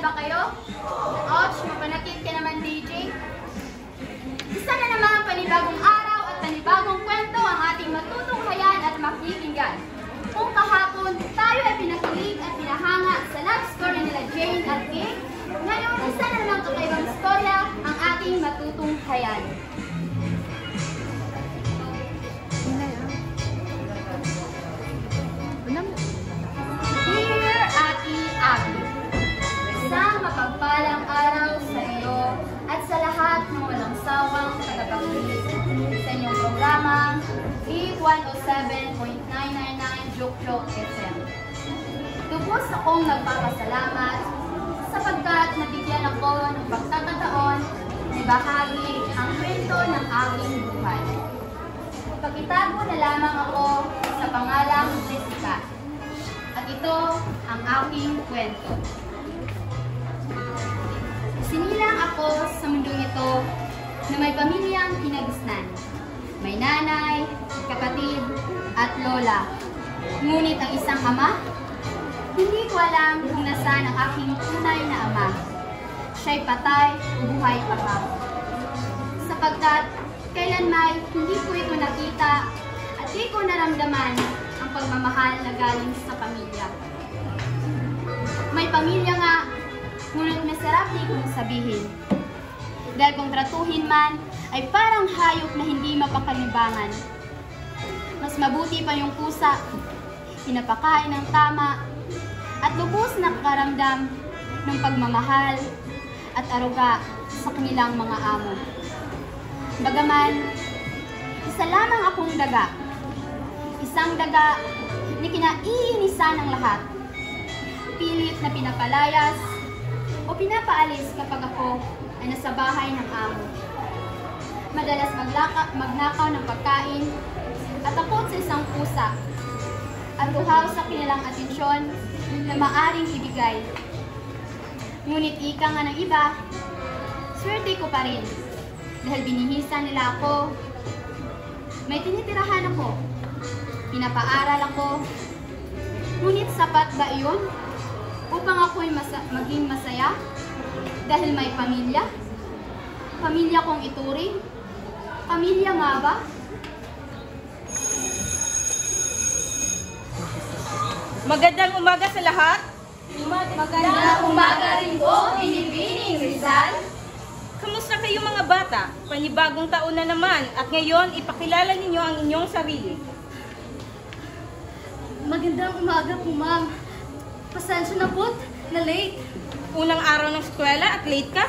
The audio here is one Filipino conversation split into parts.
Handa ba kayo? Ouch, mapanakit ka naman, DJ. Isa na naman panibagong araw at panibagong kwento ang ating matutunghayan at makikinggan. Kung kahapon, tayo ay pinakilig at pinahanga sa love story nila Jane at King, ngayon isa na naman kakaibang storya ang ating matutunghayan. Dear Ate Abby, isang mapagpalang araw sa iyo at sa lahat ng walang sawang tagapakinig sa inyong programang B107.999 Joke FM. Lubos akong nagpapasalamat sapagkat nabigyan ako ng pagkakataon na bahagi ang kwento ng aking buhay. Pagkitago na lamang ako sa pangalang Jessica. At ito ang aking kwento. Sinilang ako sa mundong ito na may pamilyang kinagisnan. May nanay, kapatid, at lola. Ngunit ang isang ama, hindi ko alam kung nasaan ang aking tunay na ama. Siya'y patay o buhay pa ba. Sapagkat kailanman hindi ko ito nakita at di ko naramdaman ang pagmamahal na galing sa pamilya. May pamilya nga, ngunit masarap di kong sabihin. Dahil kung tratuhin man, ay parang hayop na hindi mapakalibangan. Mas mabuti pa yung pusa, pinapakain ng tama, at lubos na kakaramdam ng pagmamahal at aruga sa kanilang mga amo. Bagaman, isa lamang akong daga. Isang daga na kinaiinisan ng lahat. Pilit na pinapalayas o pinapaalis kapag ako ay nasa bahay ng amo. Madalas magnakaw ng pagkain at takot sa isang pusa at uhaw sa kanilang atensyon na maaring ibigay. Ngunit ika nga ng iba, swerte ko pa rin dahil binihisan nila ako. May tinitirahan ako, pinapaaral ako, ngunit sapat ba iyon upang ako'y maging masaya dahil may pamilya? Pamilya kong ituring? Pamilya nga ba? Magandang umaga sa lahat. Magandang umaga rin po, Binibining Rizal. Kamusta kayo mga bata? Panibagong taon na naman at ngayon ipakilala ninyo ang inyong sarili. Magandang umaga po, ma'am. Pasensya na po, na late. Unang araw ng eskwela at late ka?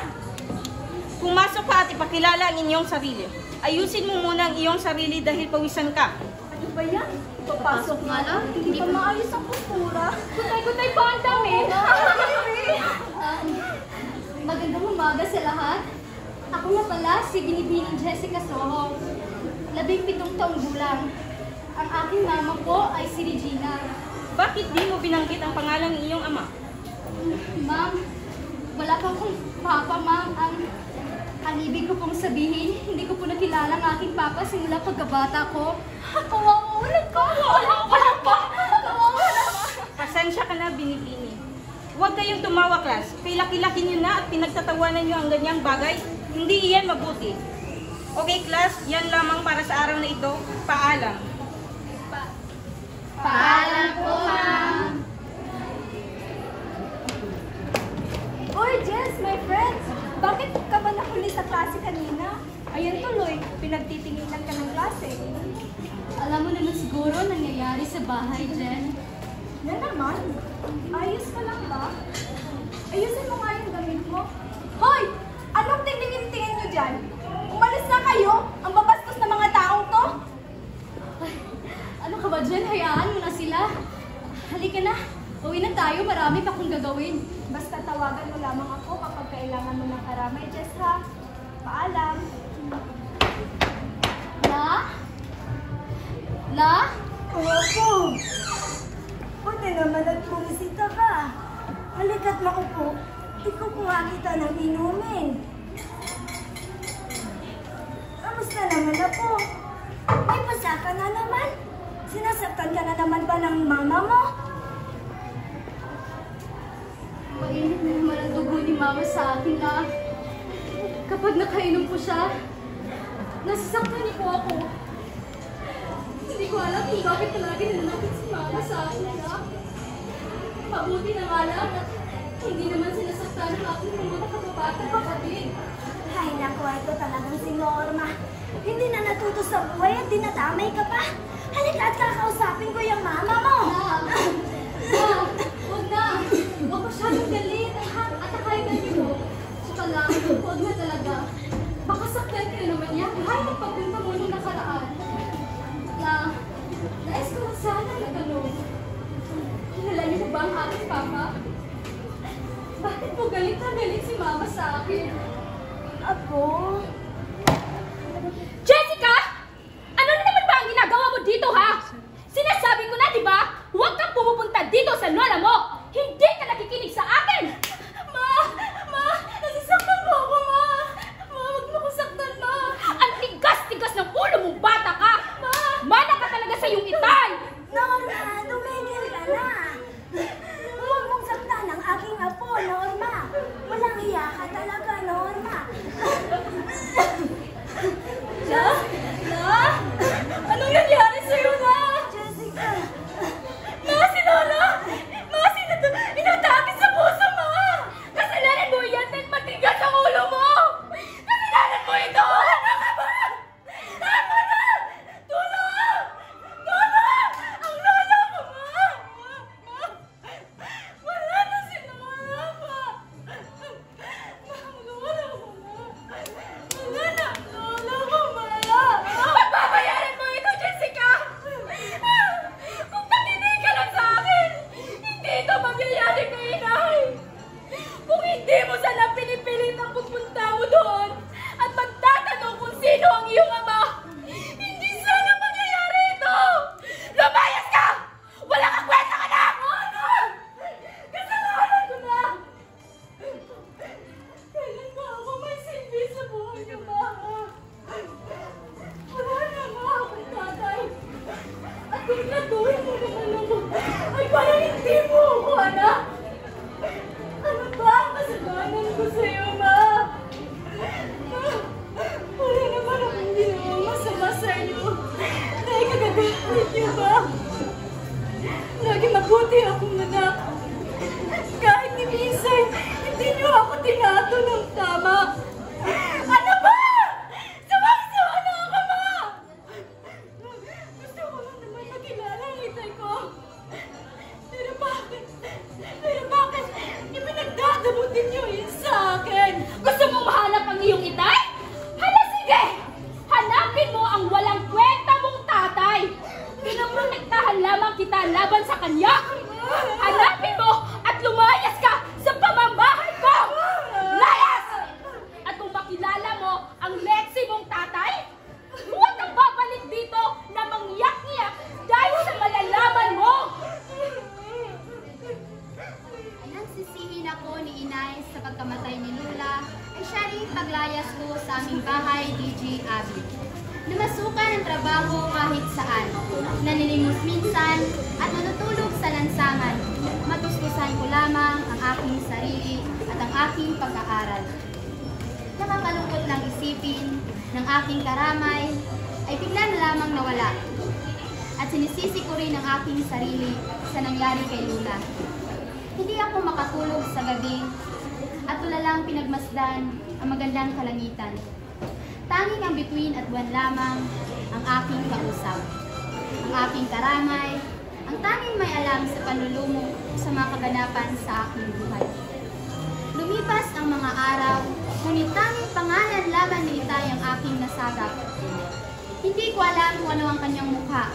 Pumasok ka at ipakilala ang inyong sarili. Ayusin mo muna ang iyong sarili dahil pawisan ka. Ano ba yan? Papasok nga lang. Hindi pa maayos ang postura. Gutay-gutay pa ang dami. Magandang umaga sa lahat. Ako nga pala si Binibining Jessica Soho. 17 taong gulang. Ang aking mama po ay si Regina. Bakit di mo binanggit ang pangalan ng iyong ama? Ma'am, wala pa akong papa, ma'am. Ang ibig ko pong sabihin, hindi ko po nakilala ang aking papa simula pagkabata ko. Kawawalan ko! Kawawalan ko! Kawawalan ko! Pasensya ka na, Binibini. Huwag kayong tumawa, class. Kay laki-laki niyo na at pinagtatawanan niyo ang ganyang bagay. Hindi iyan mabuti. Okay, class, yan lamang para sa araw na ito. Paalam. Paalam po, ma'am. Oy, Jess, my friends! Bakit ka ba nahuli sa klase kanina? Ayan tuloy, pinagtitinginan ka ng klase. Alam mo naman siguro nangyayari sa bahay, Jen. Yan naman, ayos ka lang ba? Ayusin mo nga yung damit mo. Hoy! Anong tingin-tingin nyo dyan? Umalis na kayo! Ang babastos na mga taong to! Ay, ano ka ba, Jen? Hayaan mo na sila. Halika na. Uwi na tayo. Marami pa akong gagawin. Basta tawagan mo lamang ako kapag kailangan mo ng karamay, Jess, ha? Paalam. La? Opo. Buti naman at bumisita ka. Halika't maupo. Ikukuha kita ng inumin. Kamusta naman ako? May pasa ka na naman. Sinasaktan ka na naman ba ng mama mo? Mainit na naman ang dugo ni Mama sa akin na kapag nakainom po siya, nasasaktan niyo po ako. Hindi ko alam kung bakit palagi nananakit si Mama sa akin na. Mabuti na nga lang at hindi naman sinasaktan ng aking mga kababatang kapatid. Ay, naku, ito talagang si Norma. Hindi na natuto sa buhay at dinadamay ka pa. Halika at kakausapin ko yung mama mo. Huwag na! Huwag masyadong galit at akaiban niyo. Tsaka lang, huwag na talaga. Baka saktan ka naman niya kahit pagpunta mo nung nakaraan. Nais ko na sana natanong. Kilala niyo ba ang aking papa? Bakit po galit na galit si Mama sa akin? Apo? Jessica! Ano na naman ba ang ginagawa mo dito, ha? Sinasabi ko na, di ba? Huwag kang pumupunta dito sa lola mo! Hindi ka nakikinig sa akin! Ma! Nasasaktan po ako, Ma! Huwag mo ko saktan, Ma! Ang tigas-tigas ng ulo mong bata ka! Mana ka talaga sa iyong itay! Norma, tumigil ka na. Huwag mong saktan ang aking apo, Norma. Walang hiya ka talaga, Norma. Anong nangyari sa'yo, Ma? Jessica, Si Lola! Inatake sa puso, Ma! Kasalanan mo yan dahil matigas ang ulo mo! Kasalanan mo ito! Ano ka ba? Tama na! Tulong! Tulong! Ang lola ko, ma! Wala na si Lola, ma! Ang lola ko, ma! Wala na ang lola ko, ma! Pagbabayaran mo ito, Jessica! Kung pakinig ka lang sa akin, hindi ito magyayari kay inay! Kung hindi mo sana pinipilit ang pupunta mo doon at magtatanong kung sino ang iyong ama, hindi sana mangyayari ito! Lumayas ka! Wala kang kwenta ka na! Kasalanan ko na! Kailan ba ako may silbi sa buhay niyo, ma? Wala na nga akong tatay. At kung natuloy mo ng alam mo, ay parang hindi mo ako, anak! Ano ba ang kasalanan ko sa'yo, ma? Wala naman akong ginawa masama sa'yo. Dahil kagagawin niyo ba? Lagi mabuti akong anak. Kahit ni minsan, hindi niyo ako tinato ng tama. Ano ba? Sumaksawa na ako, ma! Gusto ko lang naman makilala ang itay ko. Pero bakit? Ipinagdadabutin niyo yun sa akin? Gusto mong mahanap ang iyong itay? Hala, sige! Hanapin mo ang walang kwenta mong tatay! Pinaprotektahan lamang kita laban sa kanya! Hanapin mo at lumayas ka sa pamamahay ko! Layas! At kung makilala mo ang Lexi mong tatay, huwag kang babalik dito na mangyak-nyak dahil sa malalaman mo! Nagsisihin ako ni Inay sa pagkamatay ni Lola ay siya rin paglayas ko sa aming bahay, DJ Abby. Namasukan ang trabaho kahit saan, nanilimos minsan at natutulog sa lansangan. Matustusan ko lamang ang aking sarili at ang aking pag-aaral. Nakakalungkot lang isipin ng aking karamay ay bigla na lamang nawala. At sinisisi ko rin ang aking sarili sa nangyari kay Lola. Hindi ako makatulog sa gabi at tulalang pinagmasdan ang magandang kalangitan. Tanging ang bituin at buwan lamang ang aking kausap. Ang aking karamay, ang tanging may alam sa panlulumo sa mga kaganapan sa aking buhay. Lumipas ang mga araw, ngunit tanging pangalan lamang ni Itay ang aking nasagap. Hindi ko alam kung ano ang kanyang mukha,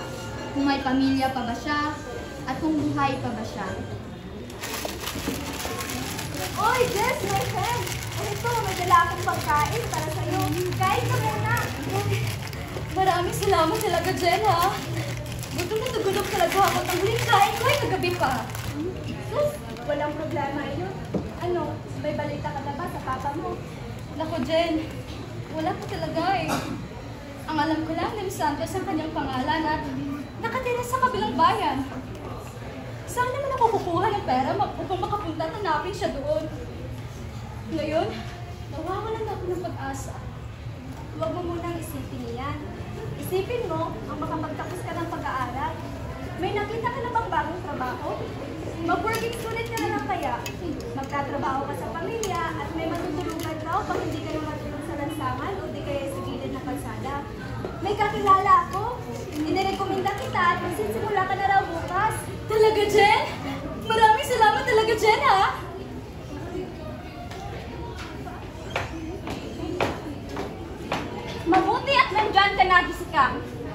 kung may pamilya pa ba siya, at kung buhay pa ba siya. Oy, Jess, my friend! Ito, may dala akong pagkain para sa'yo. Kain ka muna! Maraming salamat talaga, Jen, ha? Gutom na tugulog talaga ako. Ang huling kain ko ay kagabi pa. Sus, walang problema yun. Ano, may balita ka na ba sa papa mo? Naku, Jen, wala pa talaga eh. Ang alam ko lang, Lim Santos ang kanyang pangalan at nakatira sa kabilang bayan. Saan naman ako kukuha ng pera upang makapunta at hanapin siya doon? Ngayon, nawawalan na ako ng pag-asa. Huwag mo munang isipin yan. Isipin mo ang makapagtapos ka ng pag-aaral. May nakita ka na bang bagong trabaho? Mag-working student ka na lang kaya. Magtatrabaho ka sa pamilya at may matutulungan ka pag hindi ka na matulog sa lansangan o di kaya sa gilid ng kalsada. May kakilala ako. Inirekomenda kita at magsisimula ka na raw bukas. Talaga, Jen? Maraming salamat talaga, Jen, ha? Mabuti at nandyan ka na, Jessica.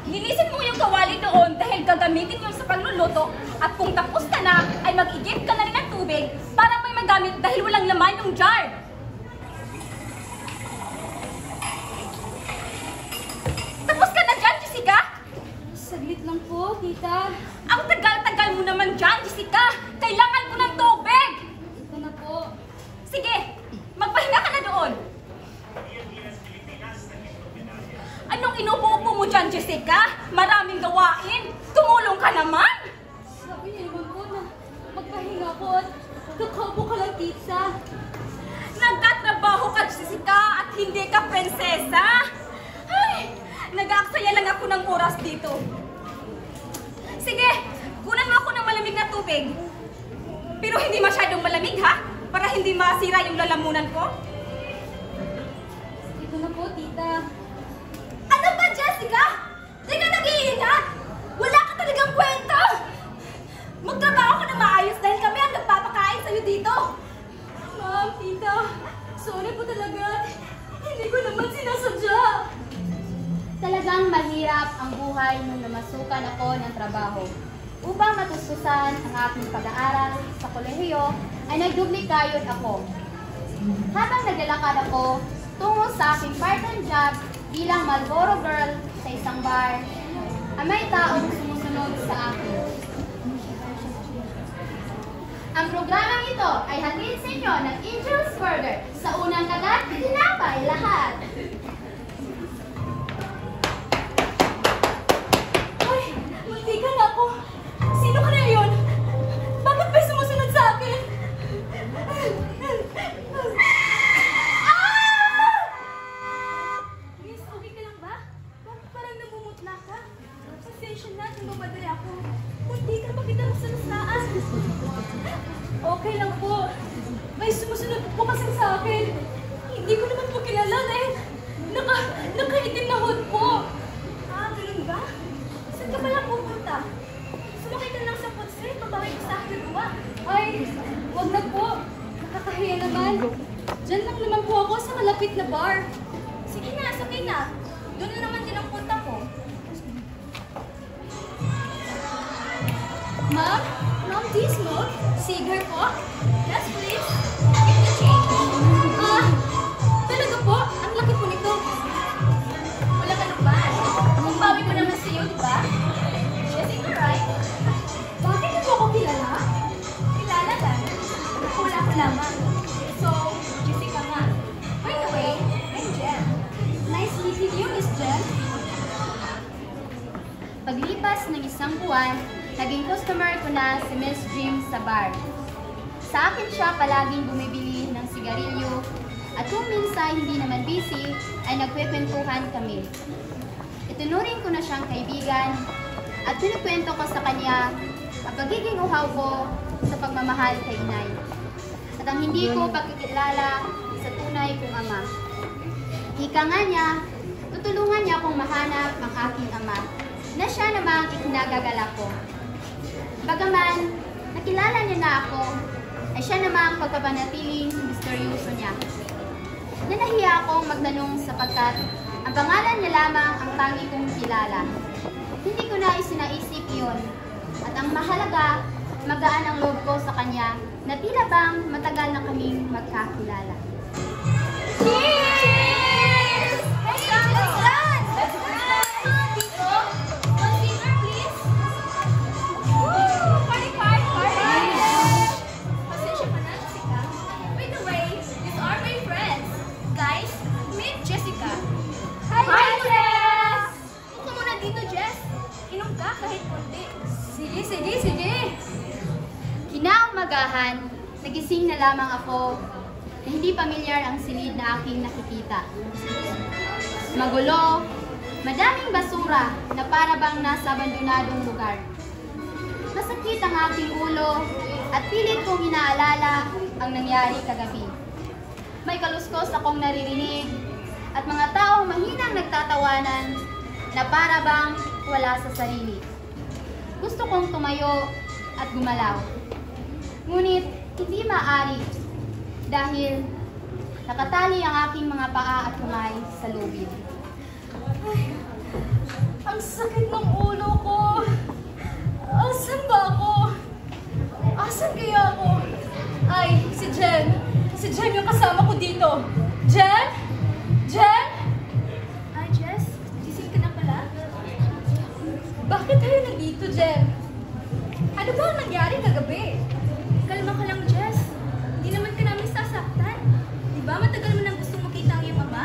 Linisin mo yung kawali doon dahil gagamitin yun sa pagluluto at kung tapos ka na, ay mag-igib ka na rin ng tubig para may magamit dahil walang laman yung jar. Tapos ka na dyan, Jessica? Saglit lang po, tita. Ang tagal-tagal mo naman dyan, Jessica. Kailangan ko ng tubig. Ito na po. Sige, magpahinga ka na doon. Anong inuupo mo dyan, Jessica? Maraming gawain. Tumulong ka naman. Sabi niya naman po na magpahinga ko at kakaupo ka lang, tita. Nagtatrabaho ka, Jessica, at hindi ka prinsesa. Ay, nag-aaksaya lang ako ng oras dito. Sige, kunan mo ako ng malamig na tubig. Pero hindi masyadong malamig, ha? Para hindi masira yung lalamunan ko. Ito na po, tita. Ano ba, Jessica? Di ka nag-iingat? Wala ka talagang kwento! Magtrabaho ka na maayos dahil kami ang nagpapakain sa'yo dito! Ma'am, tita. Sorry po talaga. Hindi ko naman sinasadya. Talagang mahirap ang buhay nung namasukan ako ng trabaho. Upang matustusan ang aking pag-aaral sa kolehiyo, ay nagdublikayod ako. Habang naglalakad ako tungo sa aking part-time job bilang Marlboro girl sa isang bar, ay may taong sumusunod sa akin. Ang programang ito ay hatid sa inyo ng Angel's Burger. Sa unang kagat, tinapay lahat. Ay, munti ka na ako. Sino ka na yun? Bakit may sumusunod sa akin? Miss, okay ka lang ba? Bakit parang namumutla ka? Pasensya na, namamadali ako. Munti ka ba kita nasalasaan? Okay lang po. May sumusunod po kasi sa akin. Hindi ko naman po kilala dahil nakaitim na hood po. Ah, ganun ba? Saan ka pala pupunta? Sumakay ka lang sa kotse, babawi ko sa akin buwa. Ay, wag na po. Nakakahiya naman. Diyan lang naman po ako sa malapit na bar. Sige na, sakay na. Doon na naman din ang punta ko. Ma'am? Ma'am, do you smoke? Cigar po? Yes, please. Give the change. Ah, talaga po? Ang laki po nito. Wala ka naman. Ang bawi ko naman sa iyo, di ba? Jessica, right? Bakit niyo po ako kilala? Kilala lang. Wala ko lamang. So, Jessica nga. By the way, I'm Jen. Nice meeting you, Miss Jen. Paglipas ng isang buwan, naging customer ko na si Miss Dream sa bar. Sa akin siya palaging bumibili ng sigarilyo at kung minsan hindi naman busy, ay nagkwekwentuhan kami. Itunuring ko na siyang kaibigan at pinikwento ko sa kanya ang pagiging uhaw ko sa pagmamahal kay inay at ang hindi ko pagkikilala sa tunay kong ama. Ika nga niya, tutulungan niya akong mahanap ang aking ama na siya namang ikinagagalak ko. Bagaman, nakilala niya na ako, ay siya namang pagkapanatiling misteryoso niya. Nanahiya akong magtanong sapagkat ang pangalan niya lamang ang tangi kong kilala. Hindi ko na isinaisip yun. At ang mahalaga, magaan ang loob ko sa kanya na tila bang matagal na kaming magkakilala. Cheers! Let's dance! Let's dance! Dito, one finger, please. Woo! Party, party, party! Pasensya ka na, Jessica. By the way, these are my friends. Guys, meet Jessica. Hi, Jess! Huwag ka muna dito, Jess. Inom ka kahit konti. Sige. Kinaumagahan, nagising na lamang ako na hindi pamilyar ang silid na aking nakikita. Magulo, madaming basura na para bang nasa abandonadong lugar. Masakit ang aking ulo at pilit kong inaalala ang nangyari kagabi. May kaluskos akong naririnig at mga taong mahinang nagtatawanan na para bang wala sa sarili. Gusto kong tumayo at gumalaw. Ngunit hindi maaari dahil nakatali ang aking mga paa at kamay sa lubid. Ay, ang sakit ng ulo ko. Asan ba ako? Asan kaya ako? Ay, si Jen. Si Jen yung kasama ko dito. Jen? Jen? Ay, Jess, gising ka na pala? Bakit tayo nandito, Jen? Ano ba ang nangyari kagabi? Kalma ka lang, Jess. Hindi naman ka namin sasaktan. Di ba matagal mo nang gusto makita ang iyong ama?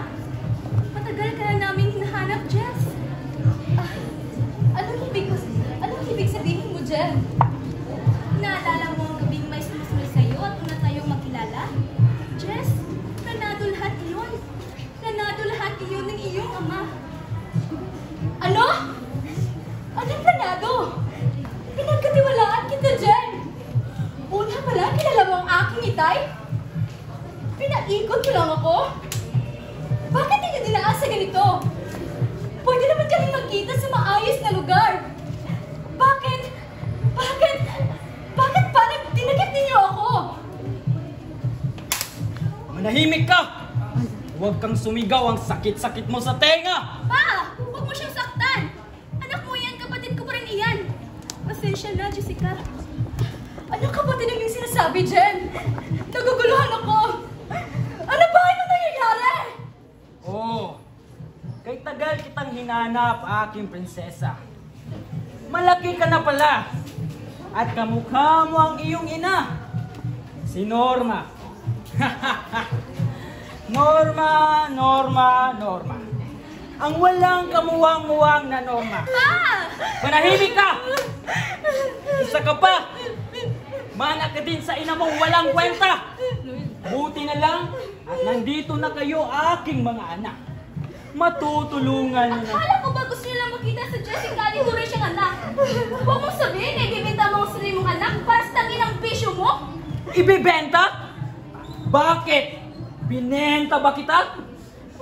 Matagal ka na namin hinahanap, Jess. Ah, anong ibig sabihin mo, Jen? Naalala mo ang gabing may sumusunod sa'yo at una tayong magkilala? Jess, planado lahat iyon. Planado lahat iyon ng iyong ama. Ano? Anong planado? Pinagkatiwalaan kita, Jen. Una pala, kilala mo ang aking itay? Pinaikot mo lang ako? Bakit hindi dinaan sa ganito? Pwede naman kami magkita sa maayos na lugar. Bakit? Bakit parang dinagit ninyo ako? Manahimik ka! Huwag kang sumigaw, ang sakit-sakit mo sa tenga! Pa! Huwag mo siyang saktan! Anak mo yan, kapatid ko pa rin iyan. Pasensya na, Jessica. Anong kapatid ang yung sinasabi, Jen? Naguguluhan ako. Ano ba? Ano nangyayari? Oo. Kay tagal kitang hinanap, aking prinsesa. Malaki ka na pala. At kamukha mo ang iyong ina. Si Norma. Norma. Ang walang kamuwang-muwang na Norma. Manahimik ka! Isa ka pa! Mana ka din sa ina mong walang kwenta! Buti na lang at nandito na kayo, aking mga anak. Matutulungan na. Akala ko ba gusto niyo lang makita sa Jessica ni Ture siyang anak? Huwag mong sabihin, ibibenta mo ang sarili mong anak para sa tangin ang bisyo mo? Ibibenta? Bakit? Binenta ba kita?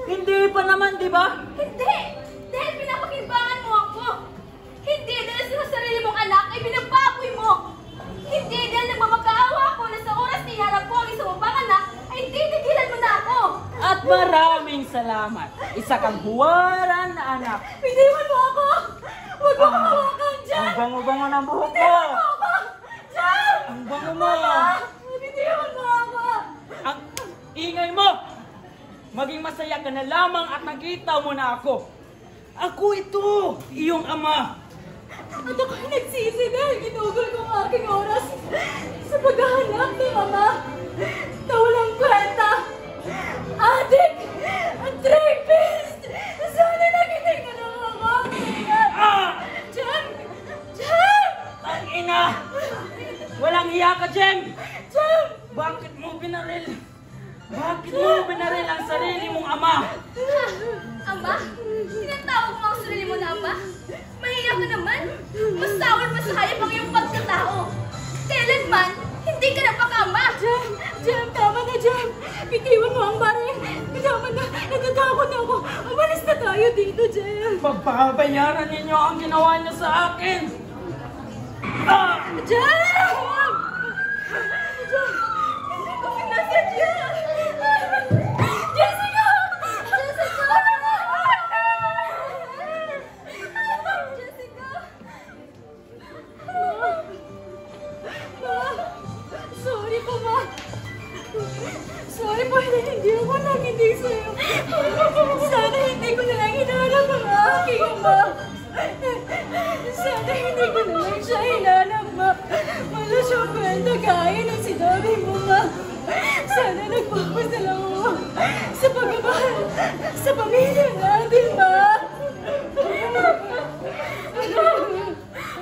Hindi pa naman, di ba? Hindi! Dahil pinapakimbangan mo ako! Hindi dahil sa sarili mong anak ay binababoy mo! Hindi dahil nagmamakaawa ako na sa oras na iharap ko ang isang mong anak ay titigilan mo na ako! At maraming salamat. Isa kang huwaran na anak. Bitiwan mo ako! Huwag mo hawakan, Jan! Ang bango-bango ng buhok mo! Bitiwan mo ako! Jan! Ang bango mo! Bitiwan mo ako! Ang ingay mo! Maging masaya ka na lamang at nakita mo na ako. Ako ito, iyong ama. At ako'y nagsisi dahil ginugol ko ang aking oras sa paghahanap ng ama na walang kwenta. Adik! At rapist! Sana nakinig na lang ako! Jem! Jem! Tangina! Walang hiya ka, Jem! Jem! Bakit mo binaril? Bakit mo binaril ang sarili mong ama? Ama? Tinatawag mo ang sarili mo na ama? Mahiya ka naman. Masawal masahayap ang iyong pagkatao. Kailanman, hindi ka napaka-ama. Jem, tama na, Jem. Bitiwan mo ang baril. Tama na, natatakot na ako. Umalis na tayo dito, Jem. Pagbabayaran ninyo ang ginawa niyo sa akin. Jem! Jem! Hindi ko pinasadya. Jessica! Jessica! Jessica! Sorry po, Ma. Sorry po, hindi ako nakinig sa'yo. Sana hindi ko na lang hinanap ang aking ama. Sana hindi ko na lang siya hinanap, Ma. Wala siyang kwenta gaya ng sinabi mo, Ma. Sana nag-focus na lang ako sa pagmamahal sa pamilya natin, Ma.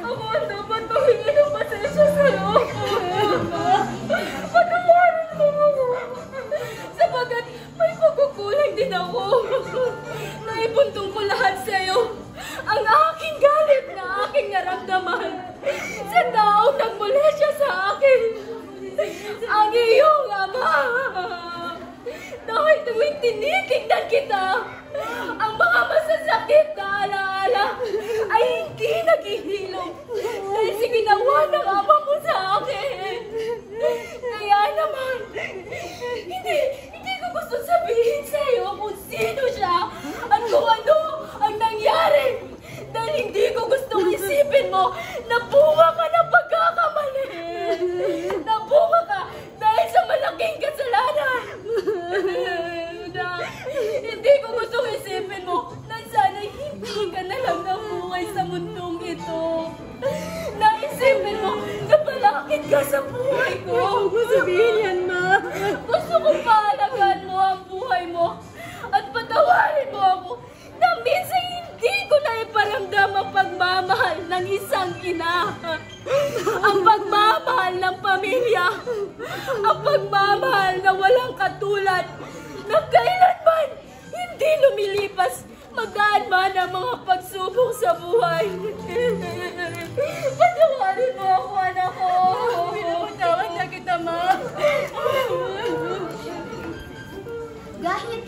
Ako ang dapat mahingi ng pasensya sa'yo. Ma, patawarin mo ako. tinitingnan kita, ang mga masasakit na alaala ay hindi naghihilom dahil sa ginawa ng ama mo sa akin. Kaya naman, hindi ko gusto sabihin sa iyo kung sino siya at kung ano ang nangyari. Dahil hindi ko gustong isipin mo na bunga ka ng pagkakamali. Nabunga ka dahil sa malaking kasalanan. Hindi ko gustong isipin mo na sana hindi ka na lang nabuhay sa mundong ito. Naisipin mo na palakit ka sa buhay ko. Huwag mo sabihin yan, Ma. Gusto ko paalagaan mo ang buhay mo at patawarin mo ako na minsan hindi ko na iparamdam ang pagmamahal ng isang ina. Ang pagmamahal ng pamilya. Ang pagmamahal na walang katulad na kailanman hindi lumilipas magaan man ang mga pagsubok sa buhay. Patawarin mo ako, anak ko. Pinapatawad na kita, Ma. Kahit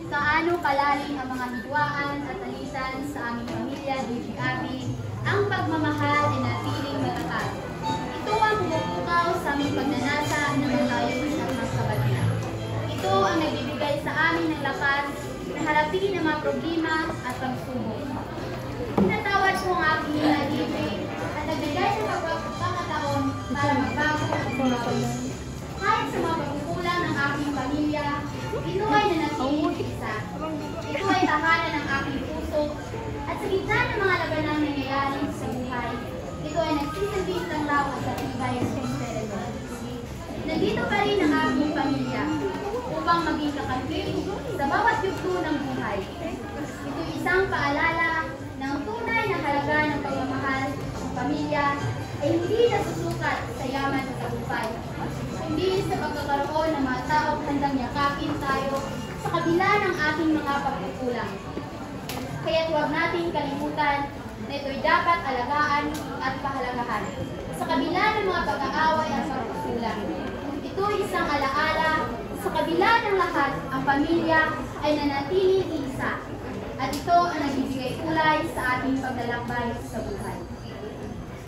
kaano kalalim ang mga hidwaan at alitan sa aming pamilya, DJ Abby, ang pagmamahal ay natiling matatag. Ito ang pumupukaw sa aming pagnanasa ng malayoy at magkabati. Ito ang nagbibigay sa amin ng lakas na harapin ang mga problema at pagsubok. Pinatawad ko ang aking ina, DJ, at nagbigay ng pagkakataon para magbago at bumawi. Kahit sa mga pagkukulang ng aking pamilya, ito ay nanatiling isa. Ito ay tahanan ng aking puso. At sa gitna ng mga labanang nangyayari sa buhay, ito ay nagsisilbing tanglaw at katibay sa inspirador. Nandito pa rin ang aking pamilya upang maging kakampi sa bawat yugto ng buhay. Ito ay isang paalala ng tunay na halaga ng pagmamahal ng pamilya ay hindi nasusukat sa yaman at tagumpay, hindi sa pagkakaroon ng mga taong handang yakapin tayo sa kabila ng ating mga pagkukulang. Kaya't huwag natin kalimutan na ito'y dapat alagaan at pahalagahan. Sa kabila ng mga pag-aaway at pagkukulang, ito'y isang alaala, sa kabila ng lahat, ang pamilya ay nanatiling isa. At ito ang nagbibigay kulay sa ating paglalakbay sa buhay.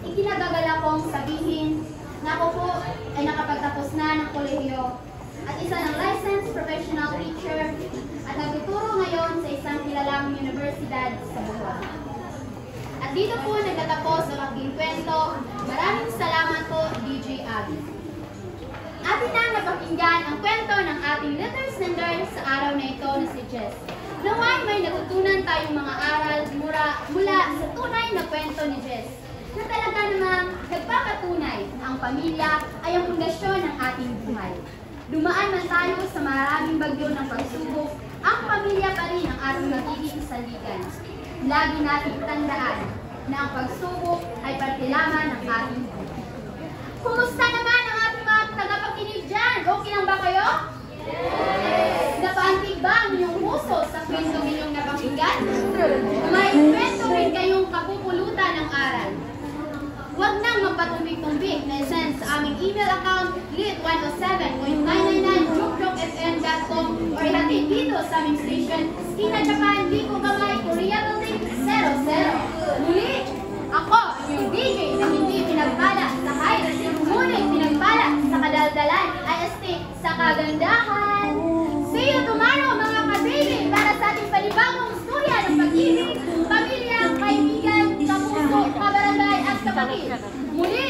Ikinagagalak kong sabihin na ako po ay nakapagtapos na ng kolehiyo at isa ng licensed professional teacher at nagtuturo ngayon sa isang kilalang universidad sa buhay. At dito po nagtatapos ang aking kwento. Maraming salamat po, DJ Abby. Atin na napakinggan ang kwento ng ating little sender sa araw na ito na si Jess. Naway may natutunan tayong mga aral mula sa tunay na kwento ni Jess, na talaga namang nagpapatunay na ang pamilya ay ang pundasyon ng ating buhay. Dumaan man tayo sa maraming bagyo ng pagsubok, ang pamilya pa rin ang ating magiging saligan. Lagi nating tandaan na ang pagsubok ay parte lamang ng ating buhay. Kumusta naman ang ating mga tagapakinig dyan? Okay lang ba kayo? Yes! Napaantig ba ang inyong puso sa kwentong inyong napakinggan? May kwento rin kayong kapupulutan ng aral. Huwag nang magpatumbik-tumbik na send sa aming email account lit107.999jukjokfm.com or ihatid dito sa aming station, Skina Japan, Biko Gamay, Korea Building 00. Muli, ako ang iyong DJ na hindi pinagpala sa height, ngunit pinagpala sa kadaldalan, IST sa kagandahan. See you tomorrow mga ka-baby para sa ating panibagong istorya ng pag-ibig, pamilya, kaibigan, kapuso, kabarangay at kapatid. Muli,